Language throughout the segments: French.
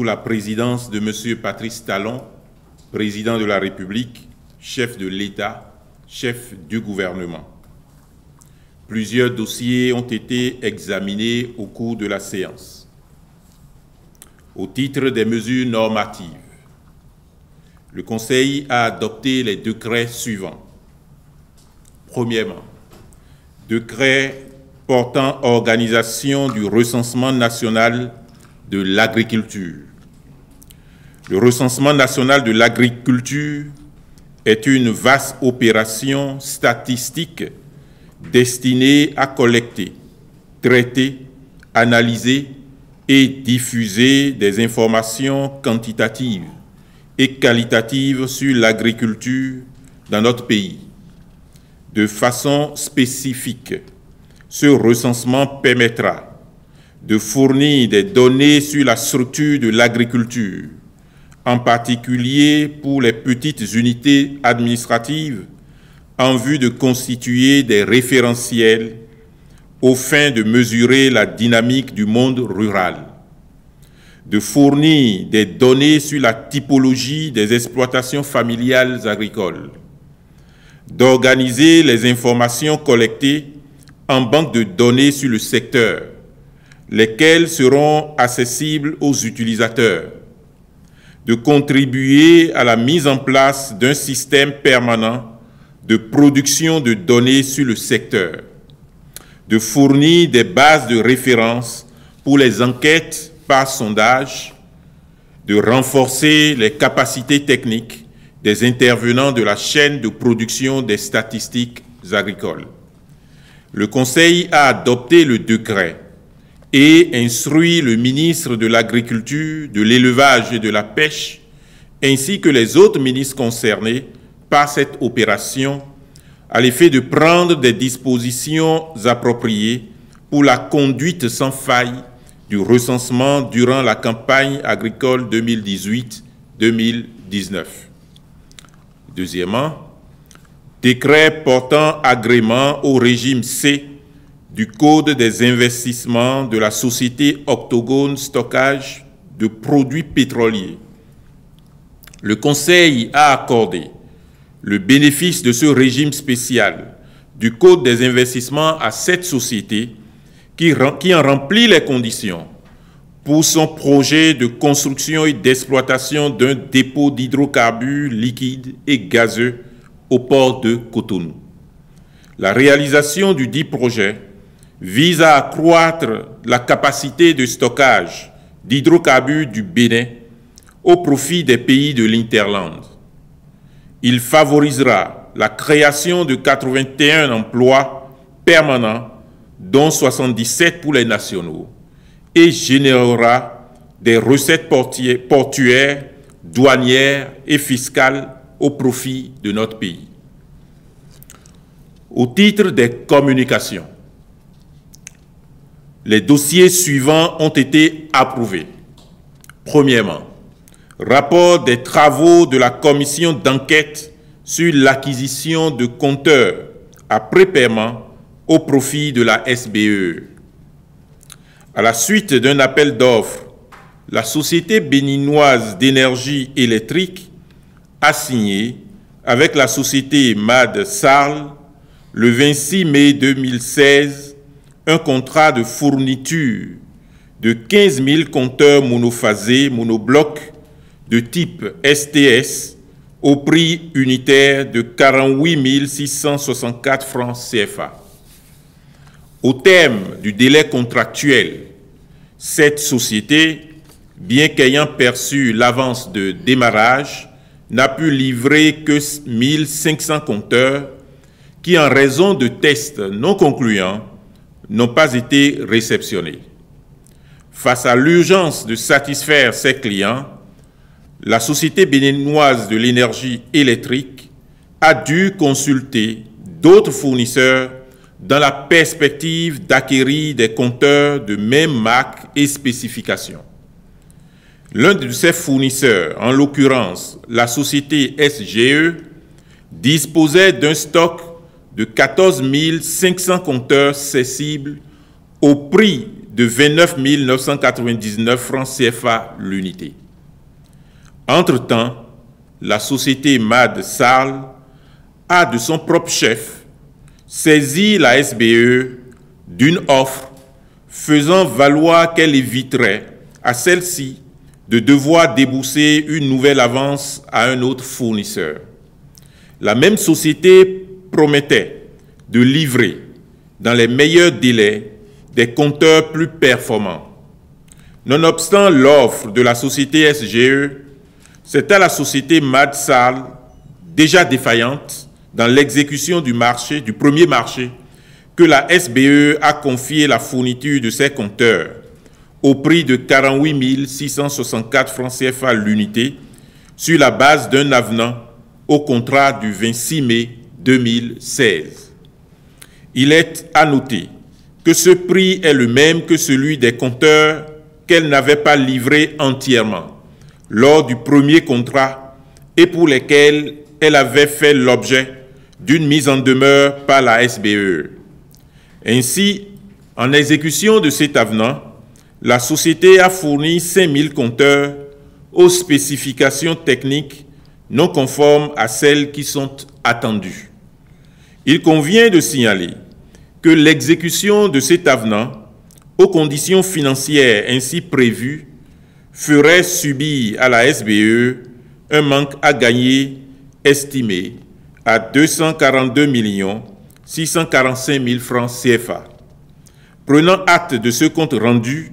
sous la présidence de M. Patrice Talon, président de la République, chef de l'État, chef du gouvernement. Plusieurs dossiers ont été examinés au cours de la séance. Au titre des mesures normatives, le Conseil a adopté les décrets suivants. Premièrement, décret portant organisation du recensement national de l'agriculture. Le recensement national de l'agriculture est une vaste opération statistique destinée à collecter, traiter, analyser et diffuser des informations quantitatives et qualitatives sur l'agriculture dans notre pays. De façon spécifique, ce recensement permettra de fournir des données sur la structure de l'agriculture, en particulier pour les petites unités administratives, en vue de constituer des référentiels aux fins de mesurer la dynamique du monde rural, de fournir des données sur la typologie des exploitations familiales agricoles, d'organiser les informations collectées en banque de données sur le secteur, lesquelles seront accessibles aux utilisateurs, de contribuer à la mise en place d'un système permanent de production de données sur le secteur, de fournir des bases de référence pour les enquêtes par sondage, de renforcer les capacités techniques des intervenants de la chaîne de production des statistiques agricoles. Le Conseil a adopté le décret et instruit le ministre de l'Agriculture, de l'Élevage et de la Pêche, ainsi que les autres ministres concernés par cette opération, à l'effet de prendre des dispositions appropriées pour la conduite sans faille du recensement durant la campagne agricole 2018-2019. Deuxièmement, décret portant agrément au régime C du Code des investissements de la société Octogone Stockage de produits pétroliers. Le Conseil a accordé le bénéfice de ce régime spécial du Code des investissements à cette société qui en remplit les conditions pour son projet de construction et d'exploitation d'un dépôt d'hydrocarbures liquides et gazeux au port de Cotonou. La réalisation du dit projet vise à accroître la capacité de stockage d'hydrocarbures du Bénin au profit des pays de l'Interland. Il favorisera la création de 81 emplois permanents, dont 77 pour les nationaux, et générera des recettes portuaires, douanières et fiscales au profit de notre pays. Au titre des communications, les dossiers suivants ont été approuvés. Premièrement, rapport des travaux de la commission d'enquête sur l'acquisition de compteurs à prépaiement au profit de la SBE. À la suite d'un appel d'offres, la Société béninoise d'énergie électrique a signé avec la société MAD Sarl le 26 mai 2016 un contrat de fourniture de 15 000 compteurs monophasés monoblocs de type STS au prix unitaire de 48 664 francs CFA. Au terme du délai contractuel, cette société, bien qu'ayant perçu l'avance de démarrage, n'a pu livrer que 1500 compteurs qui, en raison de tests non concluants, n'ont pas été réceptionnés. Face à l'urgence de satisfaire ses clients, la Société béninoise de l'énergie électrique a dû consulter d'autres fournisseurs dans la perspective d'acquérir des compteurs de même marque et spécification. L'un de ces fournisseurs, en l'occurrence la société SGE, disposait d'un stock de 14 500 compteurs cessibles au prix de 29 999 francs CFA l'unité. Entre-temps, la société MAD Sarl a de son propre chef saisi la SBE d'une offre faisant valoir qu'elle éviterait à celle-ci de devoir débourser une nouvelle avance à un autre fournisseur. La même société promettait de livrer dans les meilleurs délais des compteurs plus performants. Nonobstant l'offre de la société SGE, c'est à la société MAD Sarl, déjà défaillante dans l'exécution du premier marché, que la SBE a confié la fourniture de ses compteurs au prix de 48 664 francs CFA l'unité sur la base d'un avenant au contrat du 26 mai 2016. Il est à noter que ce prix est le même que celui des compteurs qu'elle n'avait pas livrés entièrement lors du premier contrat et pour lesquels elle avait fait l'objet d'une mise en demeure par la SBE. Ainsi, en exécution de cet avenant, la société a fourni 5000 compteurs aux spécifications techniques non conformes à celles qui sont attendues. Il convient de signaler que l'exécution de cet avenant aux conditions financières ainsi prévues ferait subir à la SBE un manque à gagner estimé à 242 645 000 francs CFA. Prenant acte de ce compte rendu,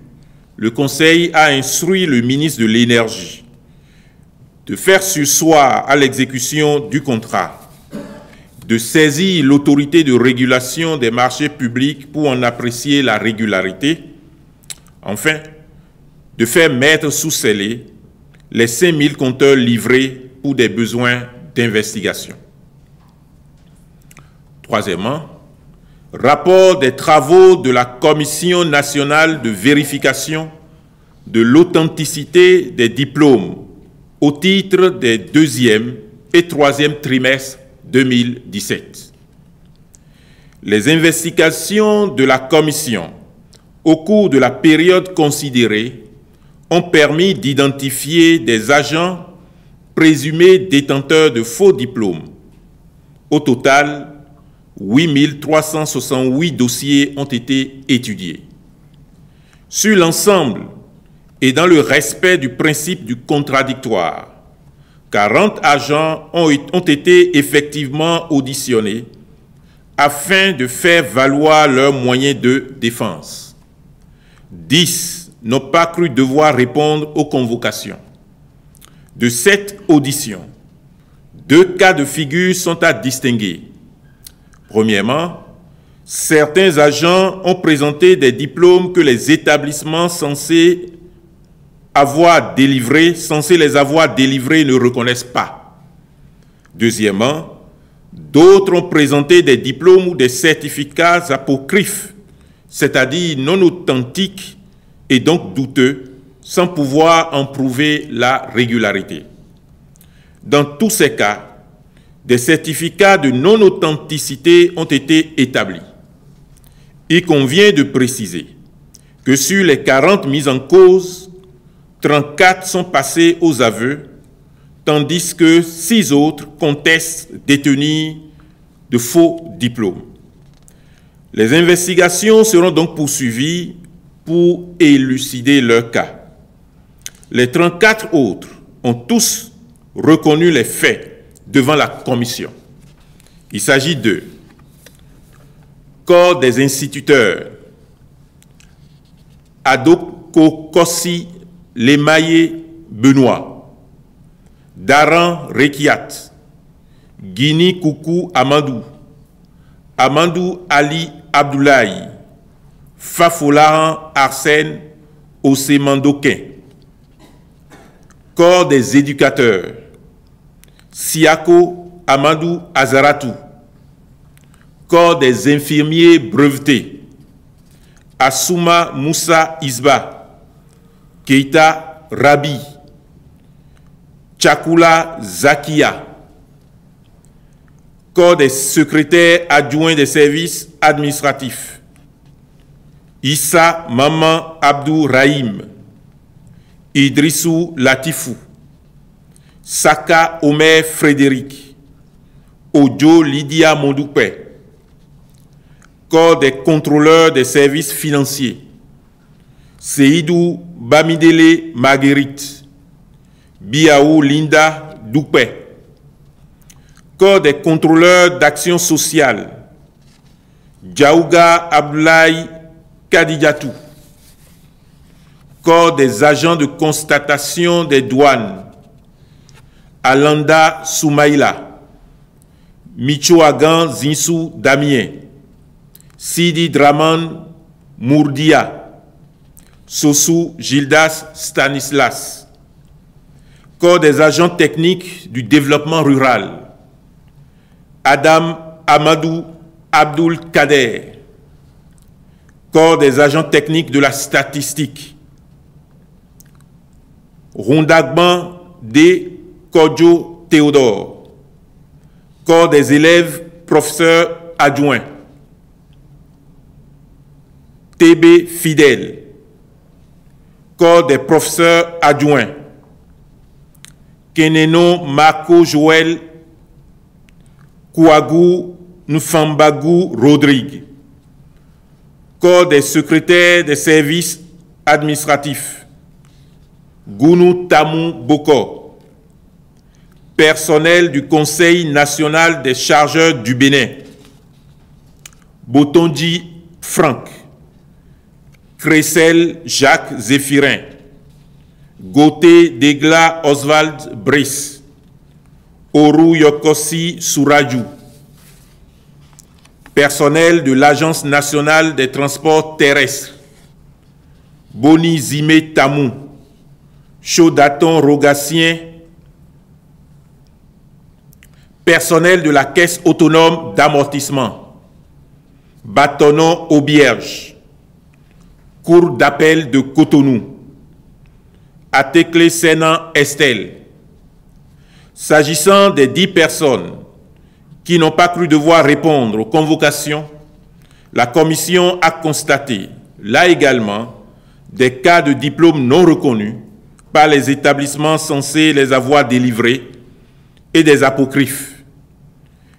le Conseil a instruit le ministre de l'Énergie de faire surseoir à l'exécution du contrat, de saisir l'autorité de régulation des marchés publics pour en apprécier la régularité, enfin, de faire mettre sous scellé les 5000 compteurs livrés pour des besoins d'investigation. Troisièmement, rapport des travaux de la Commission nationale de vérification de l'authenticité des diplômes au titre des deuxième et troisième trimestres 2017. Les investigations de la Commission au cours de la période considérée ont permis d'identifier des agents présumés détenteurs de faux diplômes. Au total, 8 368 dossiers ont été étudiés. Sur l'ensemble et dans le respect du principe du contradictoire, 40 agents ont été effectivement auditionnés afin de faire valoir leurs moyens de défense. 10 n'ont pas cru devoir répondre aux convocations. De cette audition, 2 cas de figure sont à distinguer. Premièrement, certains agents ont présenté des diplômes que les établissements censés les avoir délivrés ne reconnaissent pas. Deuxièmement, d'autres ont présenté des diplômes ou des certificats apocryphes, c'est-à-dire non authentiques et donc douteux, sans pouvoir en prouver la régularité. Dans tous ces cas, des certificats de non-authenticité ont été établis. Il convient de préciser que sur les 40 mises en cause, 34 sont passés aux aveux, tandis que 6 autres contestent détenir de faux diplômes. Les investigations seront donc poursuivies pour élucider leur cas. Les 34 autres ont tous reconnu les faits devant la commission. Il s'agit de Corps des instituteurs, Adoko Kossi Lemaye Benoît, Daran Rekiat, Guini Koukou Amadou, Amadou Ali Abdoulaye, Fafolahan Arsène Osemandokin. Corps des éducateurs, Siako Amadou Azaratou. Corps des infirmiers brevetés, Assouma Moussa Isba, Keita Rabi, Tchakoula Zakia. Corps des secrétaires adjoints des services administratifs, Issa Maman Abdou Rahim, Idrissou Latifou, Saka Omer Frédéric, Ojo Lydia Mondoupe, Corps des contrôleurs des services financiers, Seydou Bamidele Marguerite, Biaou Linda Doupé, Corps des contrôleurs d'action sociale, Djaouga Abdoulaye Kadidiatou, Corps des agents de constatation des douanes, Alanda Soumaïla, Michoagan Zinsou Damien, Sidi Draman Mourdia, Sossou Gildas Stanislas, Corps des agents techniques du développement rural, Adam Amadou Abdoul Kader, Corps des agents techniques de la statistique, Rondagban D. Kodjo Théodore, Corps des élèves professeurs adjoints, TB Fidèle, Corps des professeurs adjoints, Keneno Marco Joël Kouagou Nfambagou Rodrigue, Corps des secrétaires des services administratifs, Gounou Tamou Boko, personnel du Conseil national des chargeurs du Bénin, Botondi Franck, Cressel Jacques Zéphirin, Gauthier Degla Oswald Brice, Oru Yokossi Sourajou, personnel de l'Agence nationale des transports terrestres, Boni Zime Tamou, Chaudaton Rogatien, personnel de la Caisse autonome d'amortissement, Batonon Aubierge, Cour d'appel de Cotonou, Atekle Sénan Estelle. S'agissant des 10 personnes qui n'ont pas cru devoir répondre aux convocations, la commission a constaté, là également, des cas de diplômes non reconnus par les établissements censés les avoir délivrés et des apocryphes.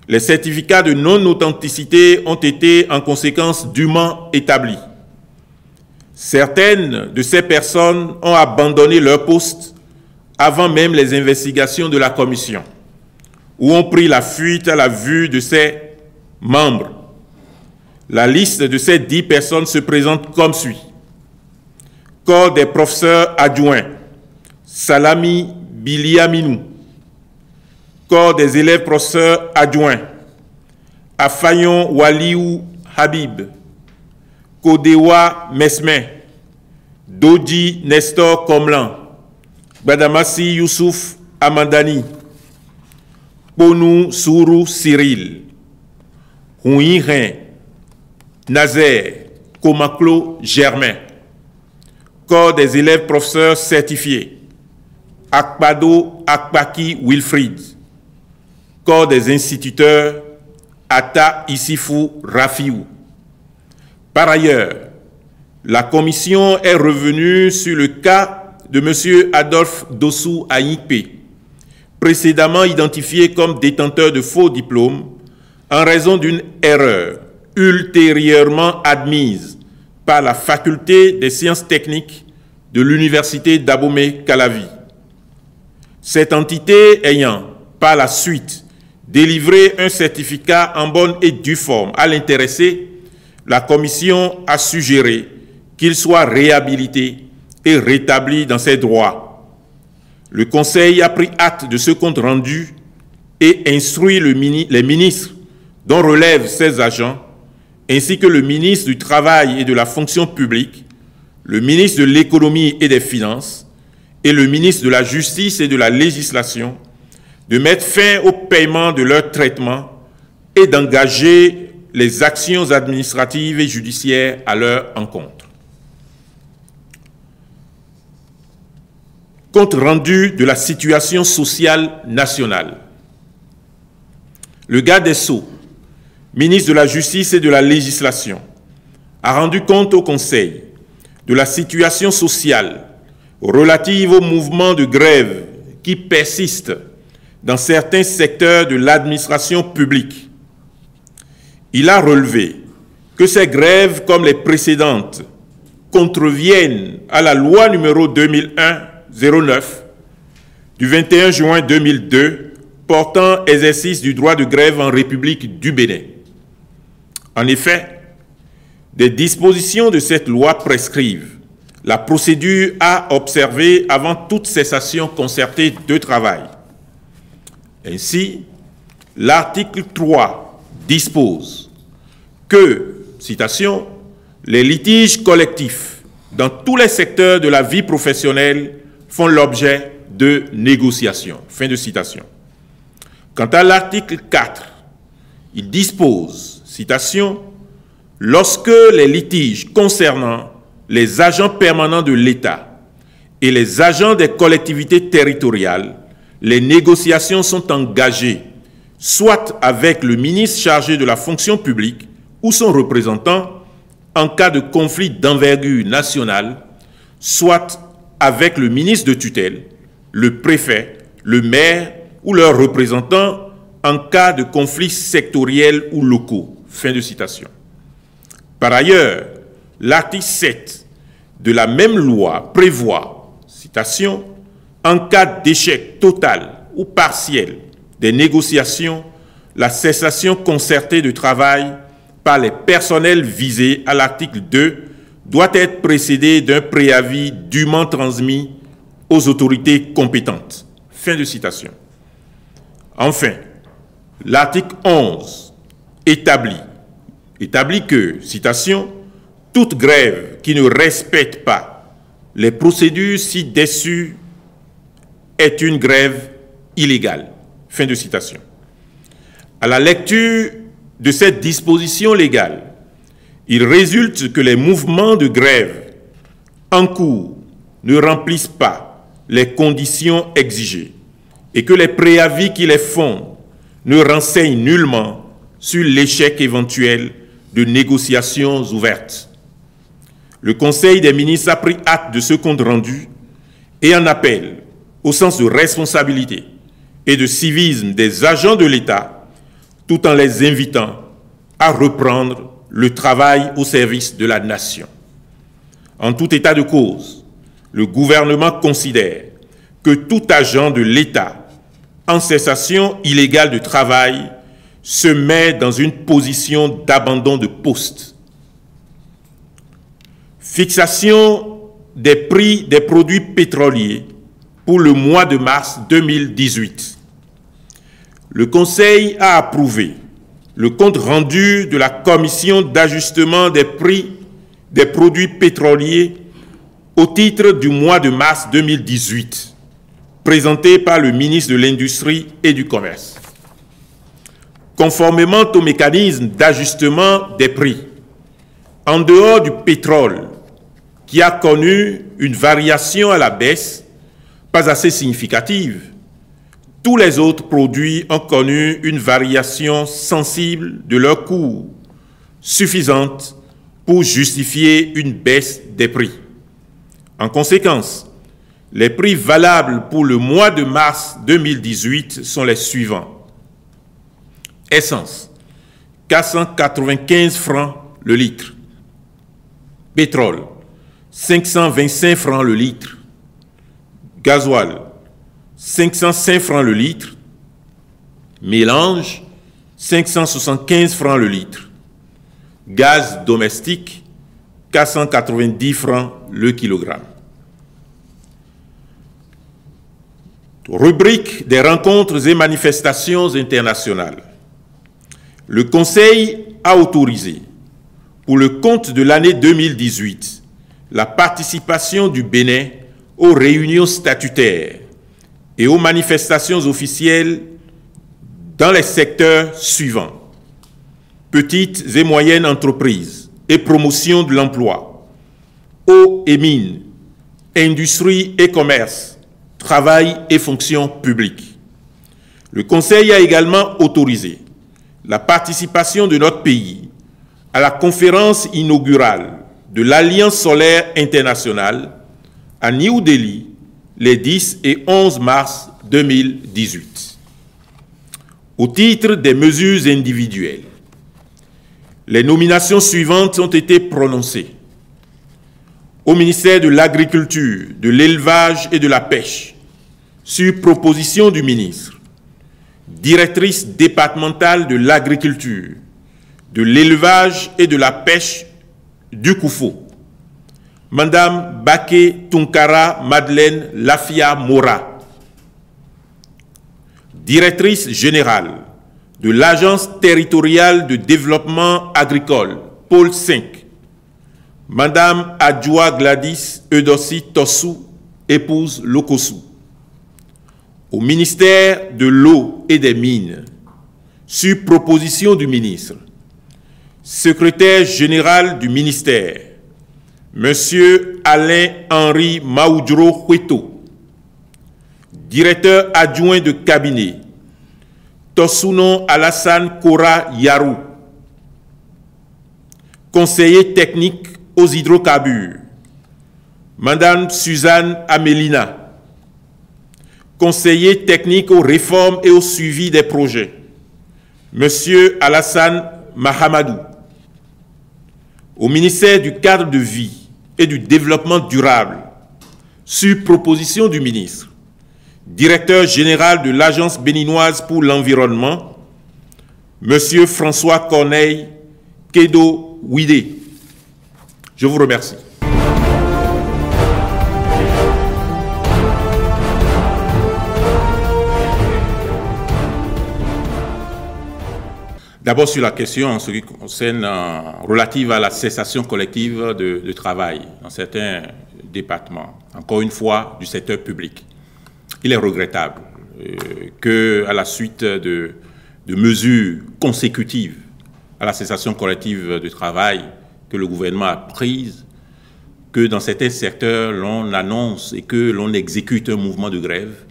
Les certificats de non-authenticité ont été en conséquence dûment établis. Certaines de ces personnes ont abandonné leur poste avant même les investigations de la commission, ou ont pris la fuite à la vue de ses membres. La liste de ces 10 personnes se présente comme suit. Corps des professeurs adjoints, Salami Biliaminou. Corps des élèves professeurs adjoints, Afayon Waliou Habib, Kodewa Mesme, Dodi Nestor Komlan, Badamasi Youssouf Amandani, Ponou Sourou Cyril, Houirin, Nazaire, Komaklo Germain. Corps des élèves professeurs certifiés, Akpado Akpaki Wilfried. Corps des instituteurs, Ata Issifou Rafiou. Par ailleurs, la commission est revenue sur le cas de M. Adolphe Dossou Aïpé, précédemment identifié comme détenteur de faux diplômes en raison d'une erreur ultérieurement admise par la faculté des sciences techniques de l'université d'Abomey-Calavi. Cette entité ayant, par la suite, délivré un certificat en bonne et due forme à l'intéressé, la commission a suggéré qu'il soit réhabilité et rétabli dans ses droits. Le Conseil a pris acte de ce compte rendu et instruit les ministres dont relèvent ces agents, ainsi que le ministre du Travail et de la Fonction publique, le ministre de l'Économie et des Finances et le ministre de la Justice et de la Législation de mettre fin au paiement de leur traitement et d'engager les actions administratives et judiciaires à leur encontre. Compte rendu de la situation sociale nationale. Le garde des Sceaux, ministre de la Justice et de la Législation, a rendu compte au Conseil de la situation sociale relative au mouvement de grève qui persiste dans certains secteurs de l'administration publique. Il a relevé que ces grèves, comme les précédentes, contreviennent à la loi numéro 2001-09 du 21 juin 2002 portant exercice du droit de grève en République du Bénin. En effet, des dispositions de cette loi prescrivent la procédure à observer avant toute cessation concertée de travail. Ainsi, l'article 3 dispose que, citation, les litiges collectifs dans tous les secteurs de la vie professionnelle font l'objet de négociations. Fin de citation. Quant à l'article 4, il dispose, citation, lorsque les litiges concernant les agents permanents de l'État et les agents des collectivités territoriales, les négociations sont engagées soit avec le ministre chargé de la fonction publique ou son représentant en cas de conflit d'envergure nationale, soit avec le ministre de tutelle, le préfet, le maire ou leurs représentants en cas de conflits sectoriels ou locaux. Fin de citation. Par ailleurs, l'article 7 de la même loi prévoit, citation, en cas d'échec total ou partiel des négociations, la cessation concertée de travail par les personnels visés à l'article 2 doit être précédée d'un préavis dûment transmis aux autorités compétentes. Fin de citation. Enfin, l'article 11 établit que, citation, toute grève qui ne respecte pas les procédures ci-dessus est une grève illégale. Fin de citation. À la lecture de cette disposition légale, il résulte que les mouvements de grève en cours ne remplissent pas les conditions exigées et que les préavis qui les fondent ne renseignent nullement sur l'échec éventuel de négociations ouvertes. Le Conseil des ministres a pris acte de ce compte rendu et en appelle au sens de responsabilité et de civisme des agents de l'État, tout en les invitant à reprendre le travail au service de la nation. En tout état de cause, le gouvernement considère que tout agent de l'État en cessation illégale de travail se met dans une position d'abandon de poste. Fixation des prix des produits pétroliers pour le mois de mars 2018. Le Conseil a approuvé le compte rendu de la Commission d'ajustement des prix des produits pétroliers au titre du mois de mars 2018, présenté par le ministre de l'Industrie et du Commerce. Conformément au mécanisme d'ajustement des prix, en dehors du pétrole, qui a connu une variation à la baisse, pas assez significative, tous les autres produits ont connu une variation sensible de leur cours, suffisante pour justifier une baisse des prix. En conséquence, les prix valables pour le mois de mars 2018 sont les suivants. Essence, 495 francs le litre. Pétrole, 525 francs le litre. Gasoil, 505 francs le litre. Mélange, 575 francs le litre. Gaz domestique, 490 francs le kilogramme. Rubrique des rencontres et manifestations internationales. Le Conseil a autorisé, pour le compte de l'année 2018, la participation du Bénin aux réunions statutaires et aux manifestations officielles dans les secteurs suivants: petites et moyennes entreprises et promotion de l'emploi, eau et mines, industrie et commerce, travail et fonction publique. Le Conseil a également autorisé la participation de notre pays à la conférence inaugurale de l'Alliance solaire internationale à New Delhi les 10 et 11 mars 2018. Au titre des mesures individuelles, les nominations suivantes ont été prononcées. Au ministère de l'Agriculture, de l'Élevage et de la Pêche, sur proposition du ministre, directrice départementale de l'Agriculture, de l'Élevage et de la Pêche du Koufo, Madame Baké Tunkara Madeleine Lafia Mora, directrice générale de l'Agence territoriale de développement agricole, Pôle 5, Madame Adjoua Gladys Eudossi Tossou, épouse Lokossou. Au ministère de l'Eau et des Mines, sur proposition du ministre, secrétaire général du ministère, Monsieur Alain-Henri Maoudjro Hueto, directeur adjoint de cabinet, Tosuno Alassane Kora Yarou, conseiller technique aux hydrocarbures, Madame Suzanne Amélina, conseiller technique aux réformes et au suivi des projets, Monsieur Alassane Mahamadou. Au ministère du Cadre de vie et du Développement durable, sur proposition du ministre, directeur général de l'Agence béninoise pour l'environnement, Monsieur François Corneille Kedo Ouidé. Je vous remercie. D'abord sur la question en ce qui concerne relative à la cessation collective de travail dans certains départements, encore une fois du secteur public. Il est regrettable qu'à la suite de mesures consécutives à la cessation collective de travail que le gouvernement a prises, que dans certains secteurs l'on annonce et que l'on exécute un mouvement de grève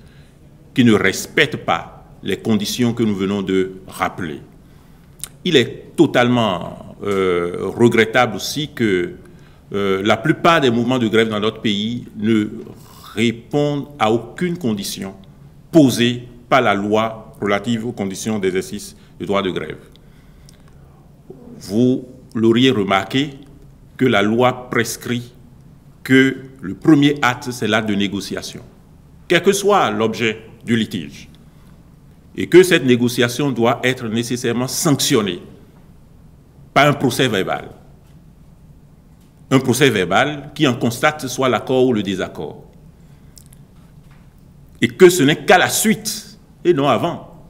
qui ne respecte pas les conditions que nous venons de rappeler. Il est totalement regrettable aussi que la plupart des mouvements de grève dans notre pays ne répondent à aucune condition posée par la loi relative aux conditions d'exercice du droit de grève. Vous l'auriez remarqué que la loi prescrit que le premier acte, c'est l'acte de négociation, quel que soit l'objet du litige, et que cette négociation doit être nécessairement sanctionnée par un procès verbal. Un procès verbal qui en constate soit l'accord ou le désaccord. Et que ce n'est qu'à la suite, et non avant,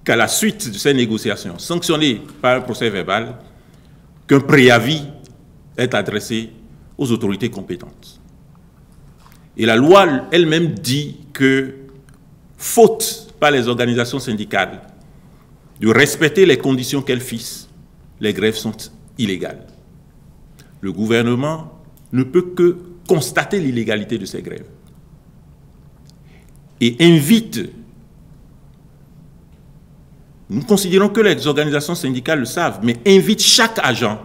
qu'à la suite de ces négociations, sanctionnées par un procès verbal, qu'un préavis est adressé aux autorités compétentes. Et la loi elle-même dit que, faute par les organisations syndicales de respecter les conditions qu'elles fixent, les grèves sont illégales. Le gouvernement ne peut que constater l'illégalité de ces grèves et invite, nous considérons que les organisations syndicales le savent, mais invite chaque agent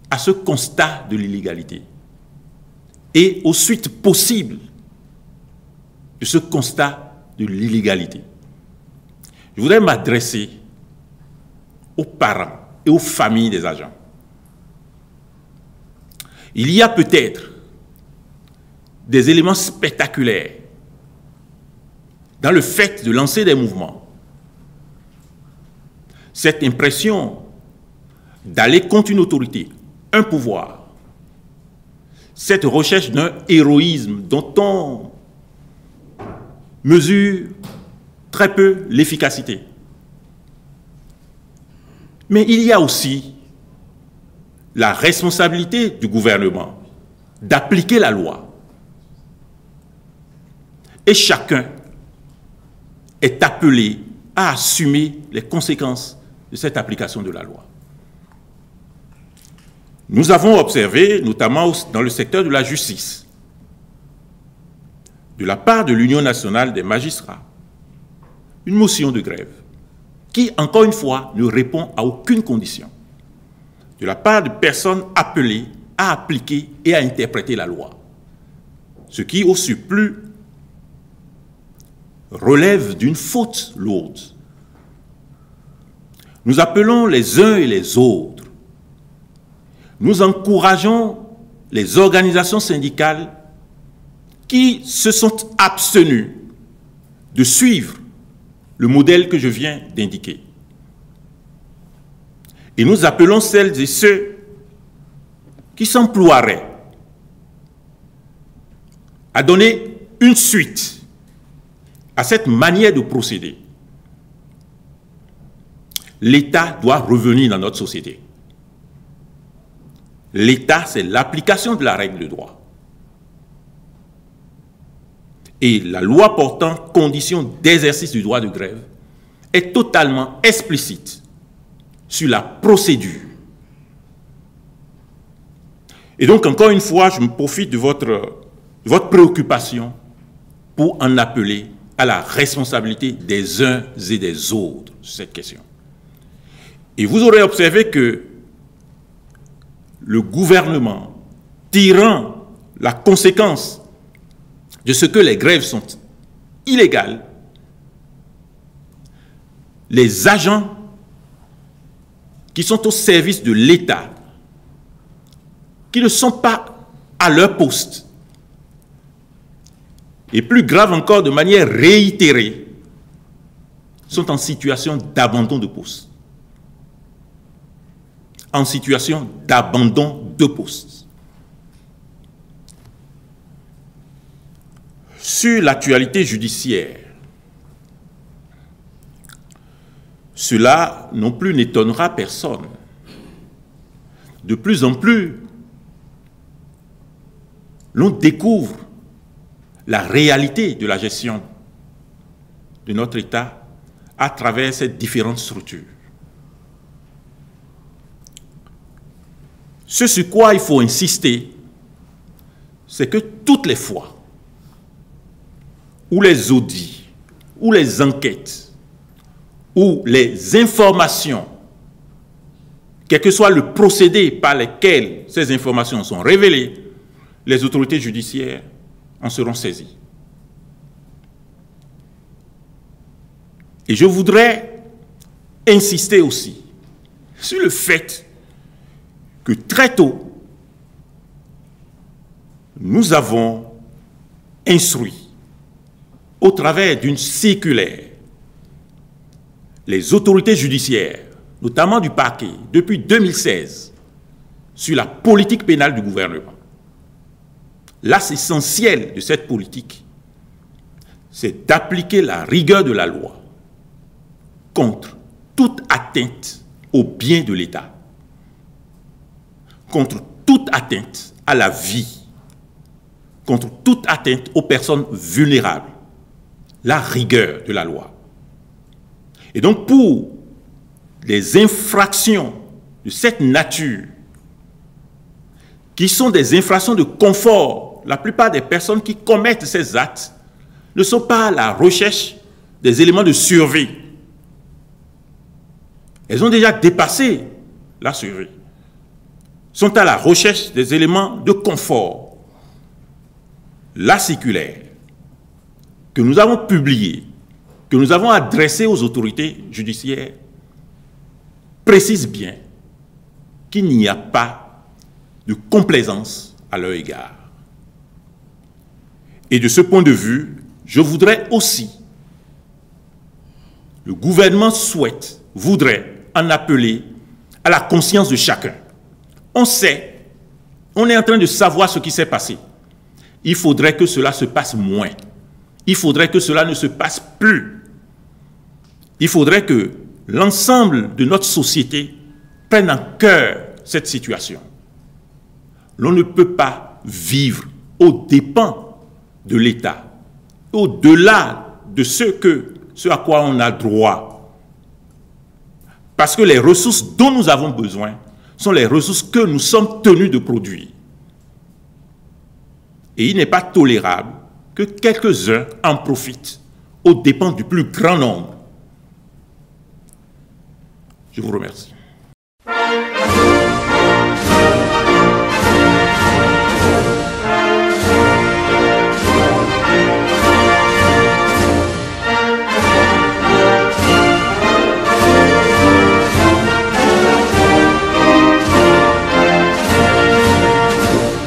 à ce constat de l'illégalité et aux suites possibles de ce constat de l'illégalité. Je voudrais m'adresser aux parents et aux familles des agents. Il y a peut-être des éléments spectaculaires dans le fait de lancer des mouvements. Cette impression d'aller contre une autorité, un pouvoir, cette recherche d'un héroïsme dont on mesure très peu l'efficacité. Mais il y a aussi la responsabilité du gouvernement d'appliquer la loi. Et chacun est appelé à assumer les conséquences de cette application de la loi. Nous avons observé, notamment dans le secteur de la justice, de la part de l'Union nationale des magistrats, une motion de grève qui, encore une fois, ne répond à aucune condition. de la part de personnes appelées à appliquer et à interpréter la loi. Ce qui, au surplus, relève d'une faute lourde. Nous appelons les uns et les autres. Nous encourageons les organisations syndicales qui se sont abstenues de suivre le modèle que je viens d'indiquer. Et nous appelons celles et ceux qui s'emploieraient à donner une suite à cette manière de procéder. L'État doit revenir dans notre société. L'État, c'est l'application de la règle de droit. Et la loi portant conditions d'exercice du droit de grève est totalement explicite sur la procédure. Et donc, encore une fois, je me profite de votre préoccupation pour en appeler à la responsabilité des uns et des autres sur cette question. Et vous aurez observé que le gouvernement, tirant la conséquence de ce que les grèves sont illégales, les agents qui sont au service de l'État, qui ne sont pas à leur poste, et plus grave encore, de manière réitérée, sont en situation d'abandon de poste. En situation d'abandon de poste. Sur l'actualité judiciaire, cela non plus n'étonnera personne. De plus en plus, l'on découvre la réalité de la gestion de notre État à travers ces différentes structures. Ce sur quoi il faut insister, c'est que toutes les fois où les audits, où les enquêtes, où les informations, quel que soit le procédé par lequel ces informations sont révélées, les autorités judiciaires en seront saisies. Et je voudrais insister aussi sur le fait que très tôt, nous avons instruit, au travers d'une circulaire, les autorités judiciaires, notamment du parquet, depuis 2016, sur la politique pénale du gouvernement. L'axe essentiel de cette politique, c'est d'appliquer la rigueur de la loi contre toute atteinte au bien de l'État, contre toute atteinte à la vie, contre toute atteinte aux personnes vulnérables, la rigueur de la loi. Et donc pour les infractions de cette nature, qui sont des infractions de confort, la plupart des personnes qui commettent ces actes ne sont pas à la recherche des éléments de survie. Elles ont déjà dépassé la survie. Sont à la recherche des éléments de confort. La circulaire que nous avons publiée, que nous avons adressée aux autorités judiciaires, précise bien qu'il n'y a pas de complaisance à leur égard. Et de ce point de vue, je voudrais aussi, le gouvernement voudrait en appeler à la conscience de chacun. On sait, on est en train de savoir ce qui s'est passé. Il faudrait que cela se passe moins. Il faudrait que cela ne se passe plus. Il faudrait que l'ensemble de notre société prenne en cœur cette situation. L'on ne peut pas vivre aux dépens de l'État, au-delà de ce à quoi on a droit. Parce que les ressources dont nous avons besoin sont les ressources que nous sommes tenus de produire. Et il n'est pas tolérable que quelques-uns en profitent aux dépens du plus grand nombre. Je vous remercie.